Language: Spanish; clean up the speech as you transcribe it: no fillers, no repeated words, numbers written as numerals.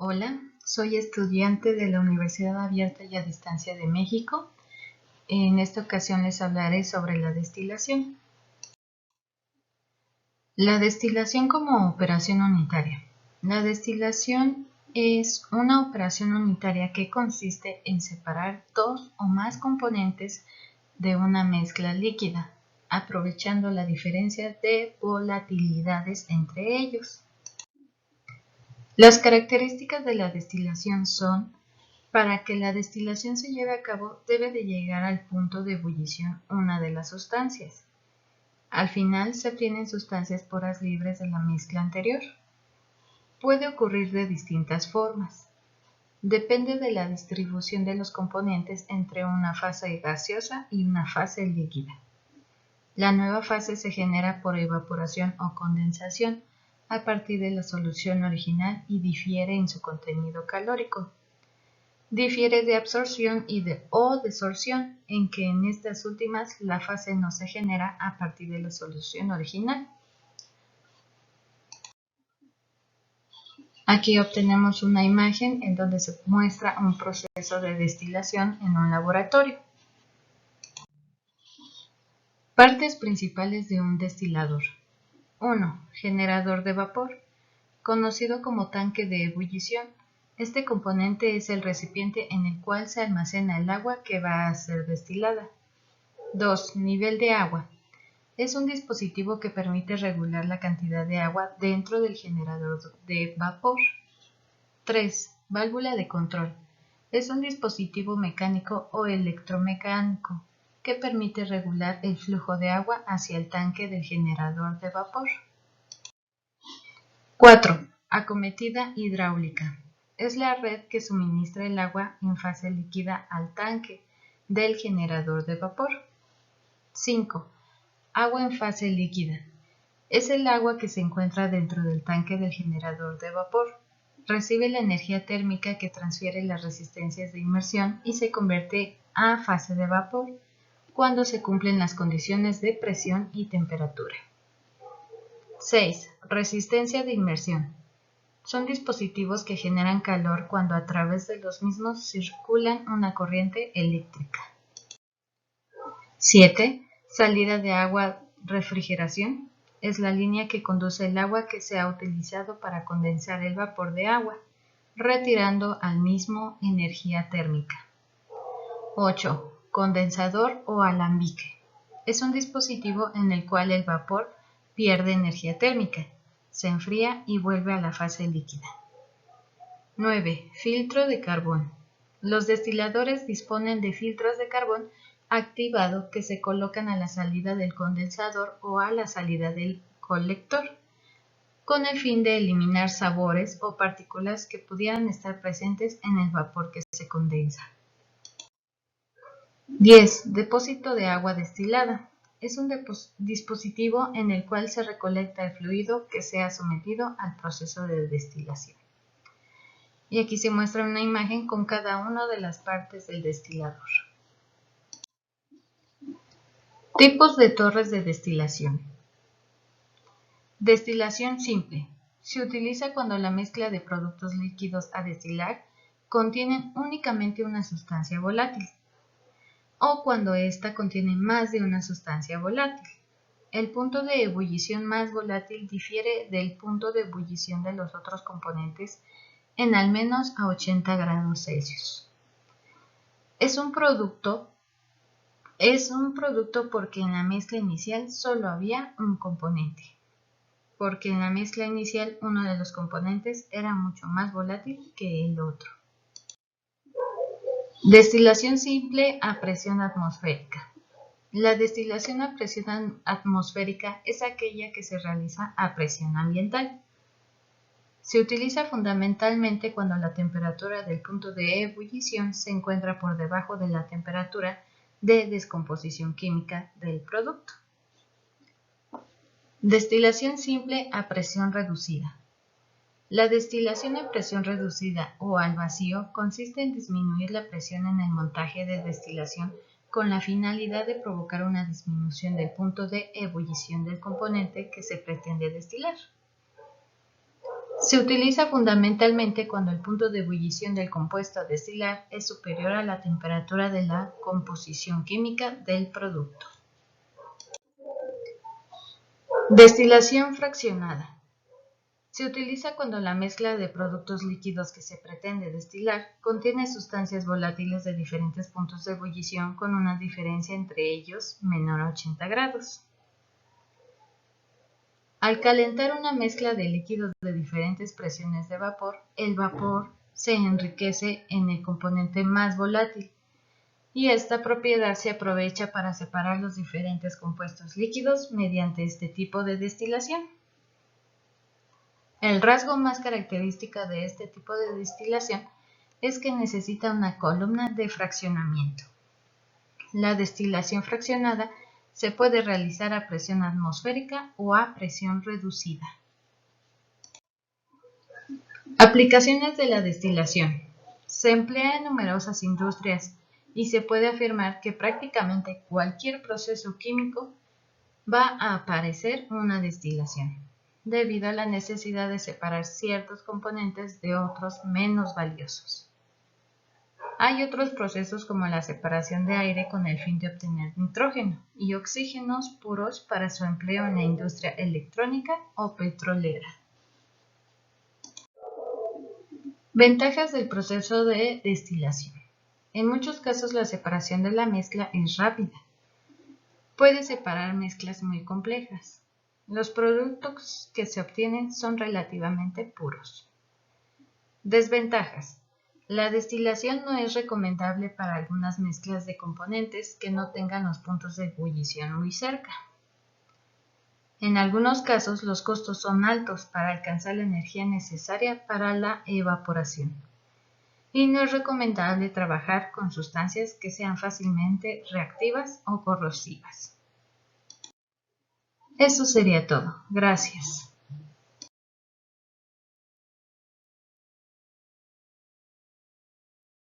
Hola, soy estudiante de la Universidad Abierta y a Distancia de México. En esta ocasión les hablaré sobre la destilación. La destilación como operación unitaria. La destilación es una operación unitaria que consiste en separar dos o más componentes de una mezcla líquida, aprovechando la diferencia de volatilidades entre ellos. Las características de la destilación son: para que la destilación se lleve a cabo, debe de llegar al punto de ebullición una de las sustancias. Al final se obtienen sustancias puras libres de la mezcla anterior. Puede ocurrir de distintas formas. Depende de la distribución de los componentes entre una fase gaseosa y una fase líquida. La nueva fase se genera por evaporación o condensación a partir de la solución original y difiere en su contenido calórico. Difiere de absorción o desorción, en que en estas últimas la fase no se genera a partir de la solución original. Aquí obtenemos una imagen en donde se muestra un proceso de destilación en un laboratorio. Partes principales de un destilador. 1. Generador de vapor, conocido como tanque de ebullición. Este componente es el recipiente en el cual se almacena el agua que va a ser destilada. 2. Nivel de agua. Es un dispositivo que permite regular la cantidad de agua dentro del generador de vapor. 3. Válvula de control. Es un dispositivo mecánico o electromecánico que permite regular el flujo de agua hacia el tanque del generador de vapor. 4. Acometida hidráulica. Es la red que suministra el agua en fase líquida al tanque del generador de vapor. 5. Agua en fase líquida. Es el agua que se encuentra dentro del tanque del generador de vapor. Recibe la energía térmica que transfiere las resistencias de inmersión y se convierte a fase de vapor cuando se cumplen las condiciones de presión y temperatura. 6. Resistencia de inmersión. Son dispositivos que generan calor cuando a través de los mismos circulan una corriente eléctrica. 7. Salida de agua. Refrigeración. Es la línea que conduce el agua que se ha utilizado para condensar el vapor de agua, retirando al mismo energía térmica. 8. Condensador o alambique. Es un dispositivo en el cual el vapor pierde energía térmica, se enfría y vuelve a la fase líquida. 9. Filtro de carbón. Los destiladores disponen de filtros de carbón activado que se colocan a la salida del condensador o a la salida del colector, con el fin de eliminar sabores o partículas que pudieran estar presentes en el vapor que se condensa. 10. Depósito de agua destilada. Es un dispositivo en el cual se recolecta el fluido que se ha sometido al proceso de destilación. Y aquí se muestra una imagen con cada una de las partes del destilador. Tipos de torres de destilación. Destilación simple. Se utiliza cuando la mezcla de productos líquidos a destilar contienen únicamente una sustancia volátil, o cuando ésta contiene más de una sustancia volátil. El punto de ebullición más volátil difiere del punto de ebullición de los otros componentes en al menos a 80 grados Celsius. Es un producto porque en la mezcla inicial solo había un componente, porque en la mezcla inicial uno de los componentes era mucho más volátil que el otro. Destilación simple a presión atmosférica. La destilación a presión atmosférica es aquella que se realiza a presión ambiental. Se utiliza fundamentalmente cuando la temperatura del punto de ebullición se encuentra por debajo de la temperatura de descomposición química del producto. Destilación simple a presión reducida. La destilación a presión reducida o al vacío consiste en disminuir la presión en el montaje de destilación con la finalidad de provocar una disminución del punto de ebullición del componente que se pretende destilar. Se utiliza fundamentalmente cuando el punto de ebullición del compuesto a destilar es superior a la temperatura de la composición química del producto. Destilación fraccionada. Se utiliza cuando la mezcla de productos líquidos que se pretende destilar contiene sustancias volátiles de diferentes puntos de ebullición con una diferencia entre ellos menor a 80 grados. Al calentar una mezcla de líquidos de diferentes presiones de vapor, el vapor se enriquece en el componente más volátil y esta propiedad se aprovecha para separar los diferentes compuestos líquidos mediante este tipo de destilación. El rasgo más característico de este tipo de destilación es que necesita una columna de fraccionamiento. La destilación fraccionada se puede realizar a presión atmosférica o a presión reducida. Aplicaciones de la destilación. Se emplea en numerosas industrias y se puede afirmar que prácticamente cualquier proceso químico va a aparecer una destilación, debido a la necesidad de separar ciertos componentes de otros menos valiosos. Hay otros procesos como la separación de aire con el fin de obtener nitrógeno y oxígenos puros para su empleo en la industria electrónica o petrolera. Ventajas del proceso de destilación. En muchos casos la separación de la mezcla es rápida. Puede separar mezclas muy complejas. Los productos que se obtienen son relativamente puros. Desventajas. La destilación no es recomendable para algunas mezclas de componentes que no tengan los puntos de ebullición muy cerca. En algunos casos los costos son altos para alcanzar la energía necesaria para la evaporación. Y no es recomendable trabajar con sustancias que sean fácilmente reactivas o corrosivas. Eso sería todo. Gracias.